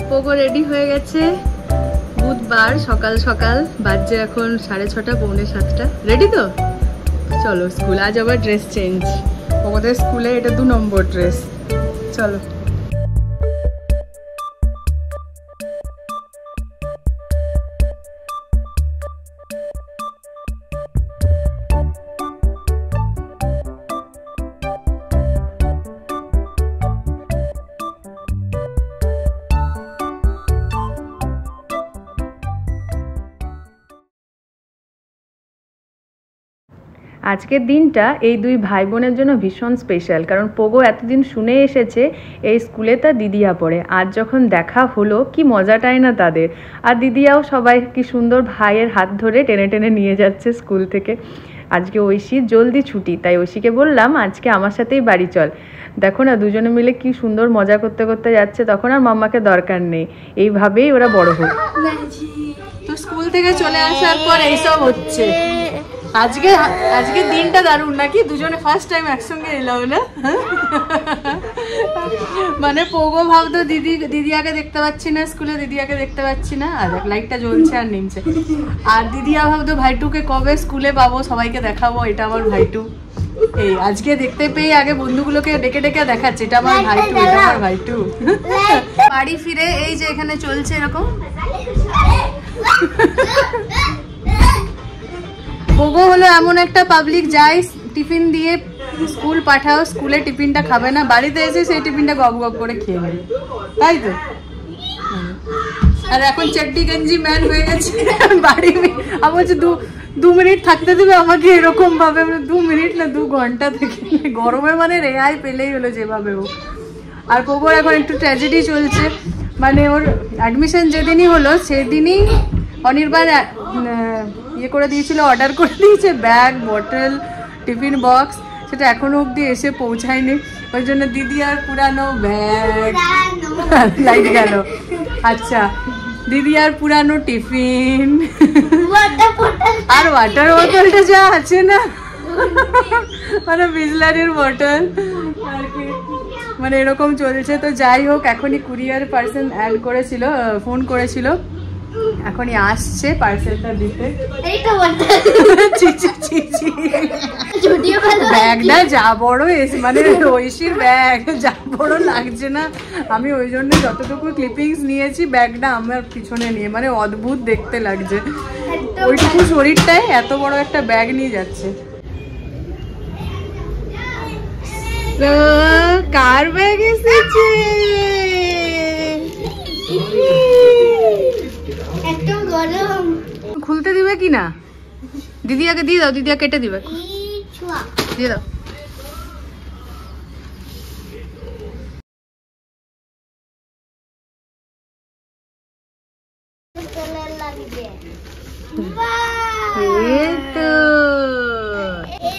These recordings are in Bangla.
পোগো রেডি হয়ে গেছে। বুধবার সকাল সকাল, বাজছে এখন 6:30 পৌনে 7টা। রেডি তো? চলো স্কুল। আজ আবার ড্রেস চেঞ্জ, ওদের স্কুলে এটা 2 নম্বর ড্রেস। চলো। আজকের দিনটা এই 2 ভাই বোনের জন্য ভীষণ স্পেশাল, কারণ পোগো এতদিন শুনে এসেছে এই স্কুলে তার দিদিয়া পড়ে। আজ যখন দেখা হলো কি মজাটাই না তাদের। আর দিদিয়াও সবাই কি সুন্দর ভাইয়ের হাত ধরে টেনে টেনে নিয়ে যাচ্ছে স্কুল থেকে। আজকে ঐশীর জলদি ছুটি, তাই ঐশীকে বললাম আজকে আমার সাথেই বাড়ি চল। দেখো না দুজনে মিলে কি সুন্দর মজা করতে করতে যাচ্ছে, তখন আর মাম্মাকে দরকার নেই। এইভাবেই ওরা বড় হোক। তো স্কুল থেকে চলে আসার পর এইসব হচ্ছে। আজকে দিনটা দারুণ নাকি? দুজনে ফার্স্ট টাইম একসঙ্গে এলাম না। মানে পোগো ভাবতো দিদিয়াকে দেখতে পাচ্ছি না স্কুলে, দিদিয়াকে দেখতে পাচ্ছি না। আর লাইটটা জ্বলছে আর নিমছে। আর দিদিয়া ভাবতো ভাইটুকে কবে স্কুলে পাবো, সবাইকে দেখাবো এটা আমার ভাইটু। এই আজকে দেখতে পেয়ে আগে বন্ধুগুলোকে ডেকে ডেকে দেখাচ্ছে এটা আমার ভাইটু, এটা আমার ভাইটু। বাড়ি ফিরে এই যে এখানে চলছে এরকম। পোগো হলো এমন একটা পাবলিক, যাই টিফিন দিয়ে স্কুল পাঠাও, স্কুলে টিফিনটা খাবে না, বাড়িতে এসে সেই টিফিনটা গপ গপ করে খেয়ে নেবে, তাই তো? আর এখন চাট্টি গঞ্জি ম্যান হয়ে গেছে বাড়ি। আমার হচ্ছে 2 মিনিট থাকতে দেবে আমাকে এরকম ভাবে, 2 মিনিট না 2 ঘন্টা থেকে গরমে মানে রেহাই পেলেই হলো যেভাবে হোক। আর পোগোর এখন একটু ট্র্যাজেডি চলছে, মানে ওর অ্যাডমিশন যেদিনই হলো সেদিনই অনির্বাণ ইয়ে করে দিয়েছিল, অর্ডার করে দিয়েছে ব্যাগ, বটল, টিফিন বক্স, সেটা এখনো অবধি এসে পৌঁছায়নি। ওই জন্য দিদি আর পুরানো ব্যাগ, লাইট গেল। আচ্ছা, দিদি আর পুরানো টিফিন আর ওয়াটার বোতলটা যা আছে না, মানে বিসলারির বোতল আর কি, মানে এরকম চলছে। তো যাই হোক, এখনই কুরিয়ার পার্সন অ্যাড করেছিল, ফোন করেছিল, এখনই আসছে পার্সেলটা দিতে। ব্যাগটা যা বড় এসে, মানে ঐশীর ব্যাগ যা বড় লাগছে না, আমি ওই জন্য যতটুকু ক্লিপিংস নিয়েছি ব্যাগটা আমার পিছনে নিয়ে, মানে অদ্ভুত দেখতে লাগছে। ওইটুকু শরীরটায় এত বড় একটা ব্যাগ নিয়ে যাচ্ছে। কার ব্যাগ এসেছে? খুলতে দিবে কি না? দিদিয়াকে দিয়ে দাও, দিদিয়া কেটে দিবে, দিয়ে দাও।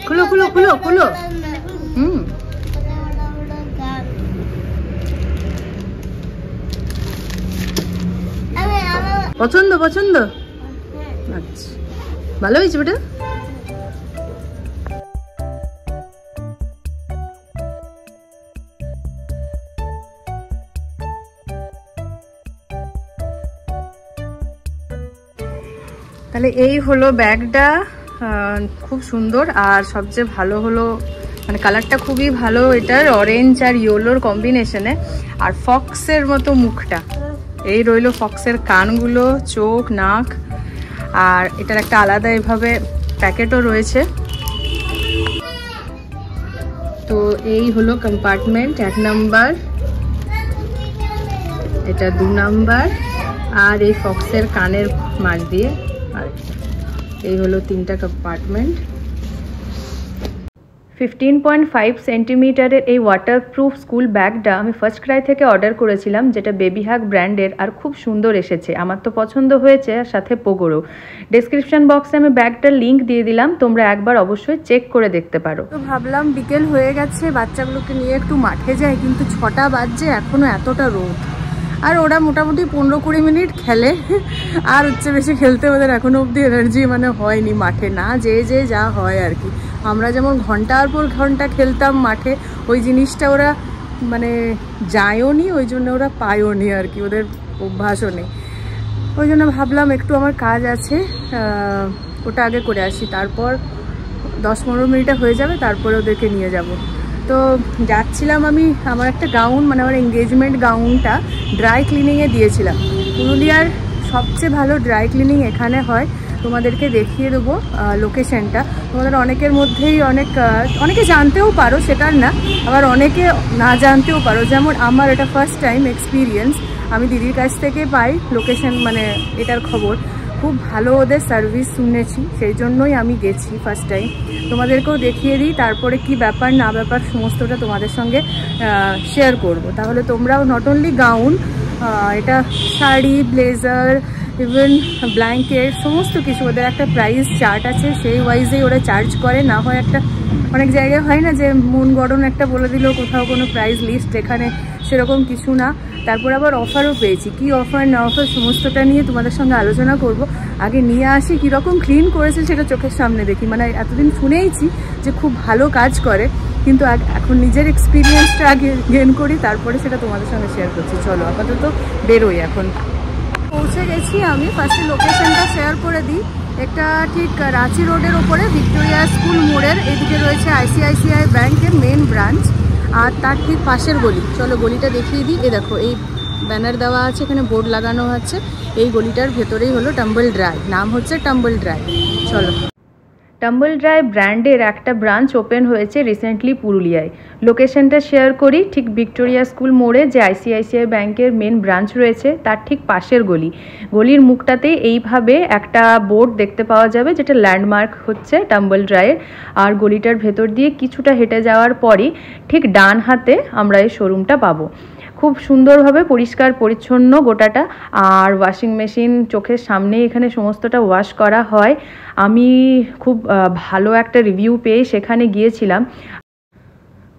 খুলো খুলো খুলো খুলো। পছন্দ পছন্দ? আচ্ছা, ভালো হয়েছে বেটা। তাহলে এই হলো ব্যাগটা, খুব সুন্দর। আর সবচেয়ে ভালো হলো মানে কালারটা খুবই ভালো, এটার অরেঞ্জ আর ইয়েলোর কম্বিনেশনে। আর ফক্সের মতো মুখটা, এই রইলো ফক্সের কানগুলো, চোখ, নাক। আর এটার একটা আলাদা এভাবে প্যাকেটও রয়েছে। তো এই হলো কম্পার্টমেন্ট 1 নাম্বার, এটা 2 নাম্বার, আর এই ফক্সের কানের মাঝ দিয়ে আর এই হলো 3টা কম্পার্টমেন্ট। 15.5 সেন্টিমিটারের এই ওয়াটারপ্রুফ স্কুল ব্যাগটা আমি ফার্স্ট ক্রাই থেকে অর্ডার করেছিলাম, যেটা বেবি হাগ ব্র্যান্ডের, আর খুব সুন্দর এসেছে। আমার তো পছন্দ হয়েছে, আর সাথে পোগোরও। ডেসক্রিপশন বক্সে আমি ব্যাগটার লিঙ্ক দিয়ে দিলাম, তোমরা একবার অবশ্যই চেক করে দেখতে পারো। তো ভাবলাম বিকেল হয়ে গেছে, বাচ্চাগুলোকে নিয়ে একটু মাঠে যাই, কিন্তু 6টা বাজছে, এখনও এতটা রোদ। আর ওরা মোটামুটি 15-20 মিনিট খেলে, আর হচ্ছে বেশি খেলতে ওদের এখনো অবধি এনার্জি মানে হয়নি মাঠে, না যে যা হয় আর কি। আমরা যেমন ঘন্টার পর ঘন্টা খেলতাম মাঠে, ওই জিনিসটা ওরা মানে যায়ও নি, ওই জন্য ওরা পায়ও নি আর কি। ওদের অভ্যাসও নেই, ওই জন্য ভাবলাম একটু আমার কাজ আছে, ওটা আগে করে আসি, তারপর 10-15 মিনিটে হয়ে যাবে, তারপরে ওদেরকে নিয়ে যাব। তো যাচ্ছিলাম আমি, আমার একটা গাউন মানে আমার এঙ্গেজমেন্ট গাউনটা ড্রাই ক্লিনিংয়ে দিয়েছিলাম। পুরুলিয়ার সবচেয়ে ভালো ড্রাই ক্লিনিং এখানে হয়, তোমাদেরকে দেখিয়ে দেবো লোকেশনটা। তোমাদের অনেকের মধ্যেই অনেকে জানতেও পারো, সেটার না, আবার অনেকে না জানতেও পারো। যেমন আমার এটা ফার্স্ট টাইম এক্সপিরিয়েন্স, আমি দিদির কাছ থেকে পাই লোকেশন, মানে এটার খবর। খুব ভালো ওদের সার্ভিস শুনেছি, সেই জন্যই আমি গেছি ফার্স্ট টাইম। তোমাদেরকেও দেখিয়ে দিই, তারপরে কি ব্যাপার না ব্যাপার সমস্তটা তোমাদের সঙ্গে শেয়ার করব। তাহলে তোমরাও নট অনলি গাউন, এটা শাড়ি, ব্লেজার, ইভেন ব্ল্যাঙ্কেট, সমস্ত কিছু। ওদের একটা প্রাইস চার্ট আছে, সেই ওয়াইজেই ওরা চার্জ করে। না হয় একটা অনেক জায়গায় হয় না যে মন গড়ন একটা বলে দিল, কোথাও কোনো প্রাইস লিস্ট, এখানে সেরকম কিছু না। তারপর আবার অফারও পেয়েছি, কি অফার না অফার সমস্তটা নিয়ে তোমাদের সঙ্গে আলোচনা করব। আগে নিয়ে আসি, কীরকম ক্লিন করেছে সেটা চোখের সামনে দেখি। মানে এতদিন শুনেইছি যে খুব ভালো কাজ করে, কিন্তু এখন নিজের এক্সপিরিয়েন্সটা আগে গেন করি, তারপরে সেটা তোমাদের সঙ্গে শেয়ার করছি। চলো আপাতত বেরোই। এখন পৌঁছে গেছি আমি, ফার্স্টে লোকেশনটা শেয়ার করে দিই। একটা ঠিক রাঁচি রোডের ওপরে ভিক্টোরিয়া স্কুল মোড়ের এদিকে রয়েছে ICICI ব্যাংকের মেন ব্রাঞ্চ, আর তার ঠিক পাশের গলি। চলো গলিটা দেখিয়ে দিই। দেখো এই ব্যানার দেওয়া আছে, এখানে বোর্ড লাগানো আছে। এই গলিটার ভেতরেই হলো টাম্বল ড্রাই, নাম হচ্ছে টাম্বল ড্রাই। চলো, টাম্বল ড্রাই ব্র্যান্ডের একটা ব্রাঞ্চ ওপেন হয়েছে রিসেন্টলি পুরুলিয়ায়। লোকেশনটা শেয়ার করি, ঠিক ভিক্টোরিয়া স্কুল মোড়ে যে ICICI ব্যাংকের মেন ব্রাঞ্চ রয়েছে তার ঠিক পাশের গলি। গলির মুখটাতেই এইভাবে একটা বোর্ড দেখতে পাওয়া যাবে, যেটা ল্যান্ডমার্ক হচ্ছে টাম্বল ড্রাইয়ের। আর গলিটার ভেতর দিয়ে কিছুটা হেঁটে যাওয়ার পরই ঠিক ডান হাতে আমরা এই শোরুমটা পাবো। খুব সুন্দরভাবে পরিষ্কার পরিচ্ছন্ন গোটাটা, আর ওয়াশিং মেশিন চোখের সামনেই এখানে সমস্তটা ওয়াশ করা হয়। আমি খুব ভালো একটা রিভিউ পেয়ে সেখানে গিয়েছিলাম,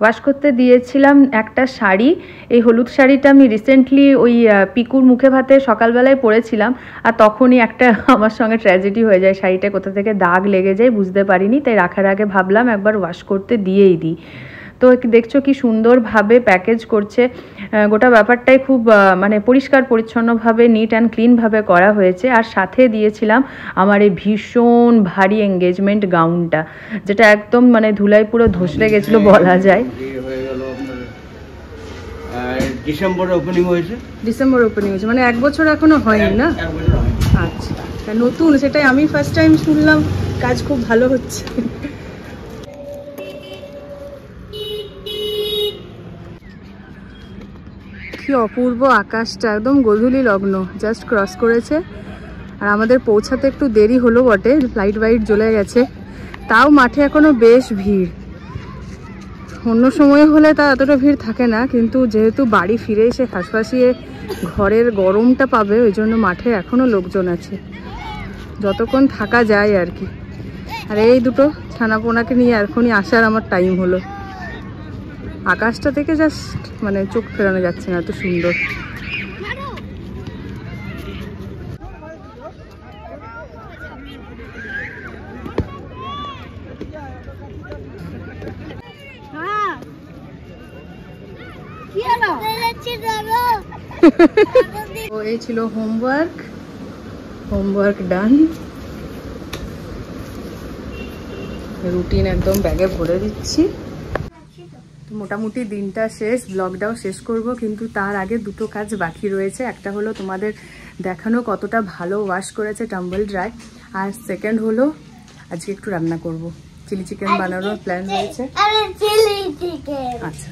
ওয়াশ করতে দিয়েছিলাম একটা শাড়ি। এই হলুদ শাড়িটা আমি রিসেন্টলি ওই পিকুর মুখে ভাতে সকালবেলায় পরেছিলাম, আর তখনই একটা আমার সঙ্গে ট্র্যাজেডি হয়ে যায়, শাড়িটা কোথা থেকে দাগ লেগে যায় বুঝতে পারিনি, তাই রাখার আগে ভাবলাম একবার ওয়াশ করতে দিয়েই দিই। তো দেখছো কি সুন্দরভাবে প্যাকেজ করছে, গোটা ব্যাপারটাই খুব মানে পরিষ্কার পরিচ্ছন্নভাবে নিট অ্যান্ড ক্লিনভাবে করা হয়েছে। আর সাথে দিয়েছিলাম আমার এই ভীষণ ভারী এঙ্গেজমেন্ট গাউনটা, যেটা একদম মানে ধুলায় পুরো ধসলে গেছিলো বলা যায়। ডিসেম্বরে ওপেনিং হয়েছে, মানে 1 বছর এখনো হয়নি না? আচ্ছা, নতুন, সেটাই আমি ফার্স্ট টাইম শুনলাম। কাজ খুব ভালো হচ্ছে। কি অপূর্ব আকাশটা, একদম গোধূলি লগ্ন, জাস্ট ক্রস করেছে। আর আমাদের পৌঁছাতে একটু দেরি হলো বটে, লাইট ওয়াইট জ্বলে গেছে, তাও মাঠে এখনো বেশ ভিড়। অন্য সময় হলে তা এতটা ভিড় থাকে না, কিন্তু যেহেতু বাড়ি ফিরে এসে হাঁসফাঁসিয়ে ঘরের গরমটা পাবে, ওই জন্য মাঠে এখনো লোকজন আছে, যতক্ষণ থাকা যায় আর কি। আর এই দুটো ছানাপোনাকে নিয়ে এখনই আসার আমার টাইম হলো। আকাশটা থেকে জাস্ট মানে চোখ ফেরানো যাচ্ছে না, এত সুন্দর। তো এই ছিল হোমওয়ার্ক ডান। রুটিন একদম ব্যাগে ভরে দিচ্ছি। মোটামুটি দিনটা শেষ, ব্লগটাও শেষ করব, কিন্তু তার আগে দুটো কাজ বাকি রয়েছে। একটা হলো তোমাদের দেখানো কতটা ভালো ওয়াশ করেছে টাম্বল ড্রাই, আর সেকেন্ড হলো আজকে একটু রান্না করব, চিলি চিকেন বানানোর প্ল্যান রয়েছে। আচ্ছা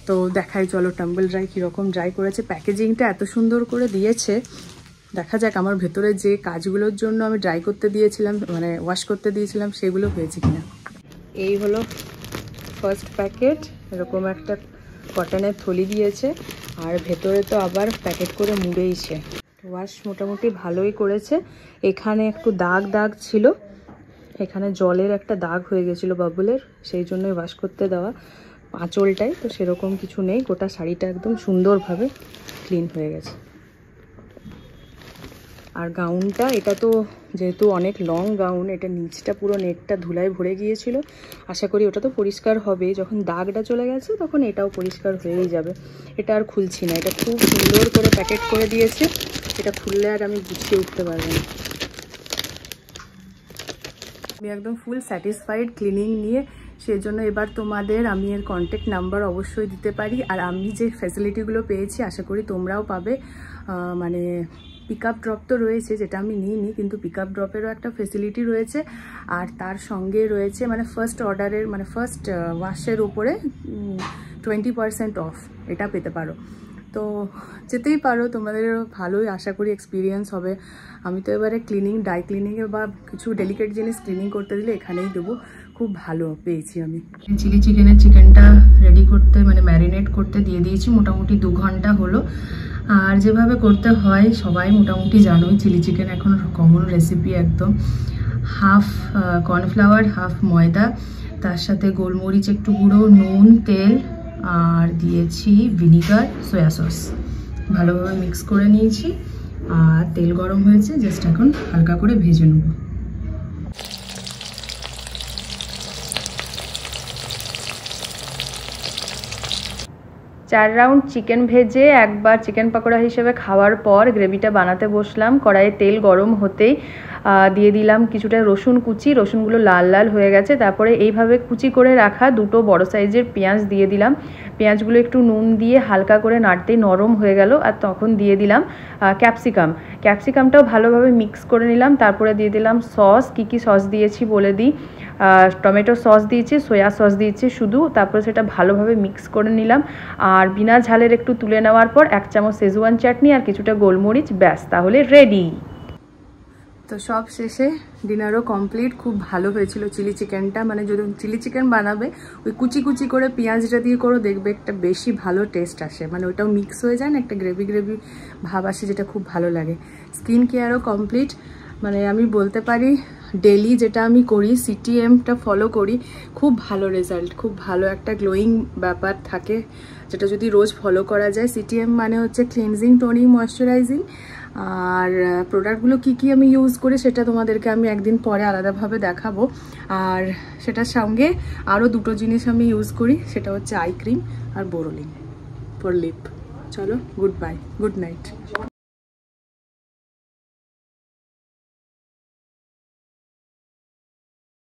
তো দেখাই চলো টাম্বল ড্রাই কীরকম ড্রাই করেছে। প্যাকেজিংটা এত সুন্দর করে দিয়েছে, দেখা যাক আমার ভেতরে যে কাজগুলোর জন্য আমি ড্রাই করতে দিয়েছিলাম, মানে ওয়াশ করতে দিয়েছিলাম, সেগুলো হয়েছে কিনা। এই হলো ফার্স্ট প্যাকেট, এরকম একটা কটনের থলি দিয়েছে, আর ভেতরে তো আবার প্যাকেট করে মুড়েইছে। ওয়াশ মোটামুটি ভালোই করেছে। এখানে একটু দাগ ছিল, এখানে জলের একটা দাগ হয়ে গেছিলো বাবুলের, সেই জন্যই ওয়াশ করতে দেওয়া। আঁচলটাই তো সেরকম কিছু নেই, গোটা শাড়িটা একদম সুন্দরভাবে ক্লিন হয়ে গেছে। আর গাউনটা, এটা তো যেহেতু অনেক লং গাউন, এটা নিচটা পুরো নেটটা ধুলায় ভরে গিয়েছিল। আশা করি ওটা তো পরিষ্কার হবে, যখন দাগটা চলে গেছে তখন এটাও পরিষ্কার হয়েই যাবে। এটা আর খুলছি না, এটা খুব সুন্দর করে প্যাকেট করে দিয়েছে, এটা খুললে আর আমি গুছিয়ে উঠতে পারবো না। আমি একদম ফুল স্যাটিসফাইড ক্লিনিং নিয়ে, সেজন্য এবার তোমাদের আমি এর কন্ট্যাক্ট নাম্বার অবশ্যই দিতে পারি। আর আমি যে ফ্যাসিলিটিগুলো পেয়েছি আশা করি তোমরাও পাবে। মানে পিক আপ ড্রপ তো রয়েছে, যেটা আমি নিইনি, কিন্তু পিক আপ ড্রপেরও একটা ফেসিলিটি রয়েছে। আর তার সঙ্গে রয়েছে মানে ফার্স্ট অর্ডারের মানে ফার্স্ট ওয়াশের উপরে 20% অফ, এটা পেতে পারো। তো যেতেই পারো, তোমাদেরও ভালোই আশা করি এক্সপিরিয়েন্স হবে। আমি তো এবারে ক্লিনিং, ডাই ক্লিনিংয়ে বা কিছু ডেলিকেট জিনিস ক্লিনিং করতে দিলে এখানেই দেবো, খুব ভালো পেয়েছি আমি। চিলি চিকেনটা রেডি করতে মানে ম্যারিনেট করতে দিয়ে দিয়েছি, মোটামুটি 2 ঘন্টা হলো। আর যেভাবে করতে হয় সবাই মোটামুটি জানোই, চিলি চিকেন এখন কমন রেসিপি একদম। হাফ কর্নফ্লাওয়ার, হাফ ময়দা, তার সাথে গোলমরিচ একটু গুঁড়ো, নুন, তেল, আর দিয়েছি ভিনিগার, সয়া সস। ভালোভাবে মিক্স করে নিয়েছি আর তেল গরম হয়েছে, জাস্ট এখন হালকা করে ভেজে নেব। 4 রাউন্ড চিকেন ভেজে একবার চিকেন পকোড়া হিসেবে খাওয়ার পর গ্রেভিটা বানাতে বসলাম। কড়াইয়ে তেল গরম হতেই দিয়ে দিলাম কিছুটা রসুন কুচি, রসুনগুলো লাল লাল হয়ে গেছে। তারপরে এইভাবে কুচি করে রাখা 2 বড় সাইজের পেঁয়াজ দিয়ে দিলাম। পেঁয়াজগুলো একটু নুন দিয়ে হালকা করে নাড়তেই নরম হয়ে গেল, আর তখন দিয়ে দিলাম ক্যাপসিকামটাও ভালোভাবে মিক্স করে নিলাম। তারপরে দিয়ে দিলাম সস, কী সস দিয়েছি বলে দিই। টমেটো সস দিয়েছি, সয়া সস দিয়েছি শুধু। তারপরে সেটা ভালোভাবে মিক্স করে নিলাম। আর বিনা ঝালের একটু তুলে নেওয়ার পর 1 চামচ শেজওয়ান চাটনি আর কিছুটা গোলমরিচ, ব্যাস তাহলে রেডি। তো সব শেষে ডিনারও কমপ্লিট। খুব ভালো হয়েছিল চিলি চিকেনটা, মানে যদি চিলি চিকেন বানাবে ওই কুচি কুচি করে পেঁয়াজটা দিয়ে করো, দেখবে একটা বেশি ভালো টেস্ট আসে, মানে ওটাও মিক্স হয়ে যায় না, একটা গ্রেভি গ্রেভি ভাব আসে, যেটা খুব ভালো লাগে। স্কিন কেয়ারও কমপ্লিট, মানে আমি বলতে পারি ডেলি যেটা আমি করি, সিটিএমটা ফলো করি, খুব ভালো রেজাল্ট, খুব ভালো একটা গ্লোয়িং ব্যাপার থাকে, যেটা যদি রোজ ফলো করা যায়। সিটিএম মানে হচ্ছে ক্লিনজিং, টোনিং, ময়শ্চারাইজিং। আর প্রোডাক্টগুলো কি কি আমি ইউজ করি সেটা তোমাদেরকে আমি একদিন পরে আলাদাভাবে দেখাবো। আর সেটার সঙ্গে আরও 2টো জিনিস আমি ইউজ করি, সেটা হচ্ছে আই ক্রিম আর বোরোলিন ফর লিপ। চলো, গুড বাই, গুড নাইট।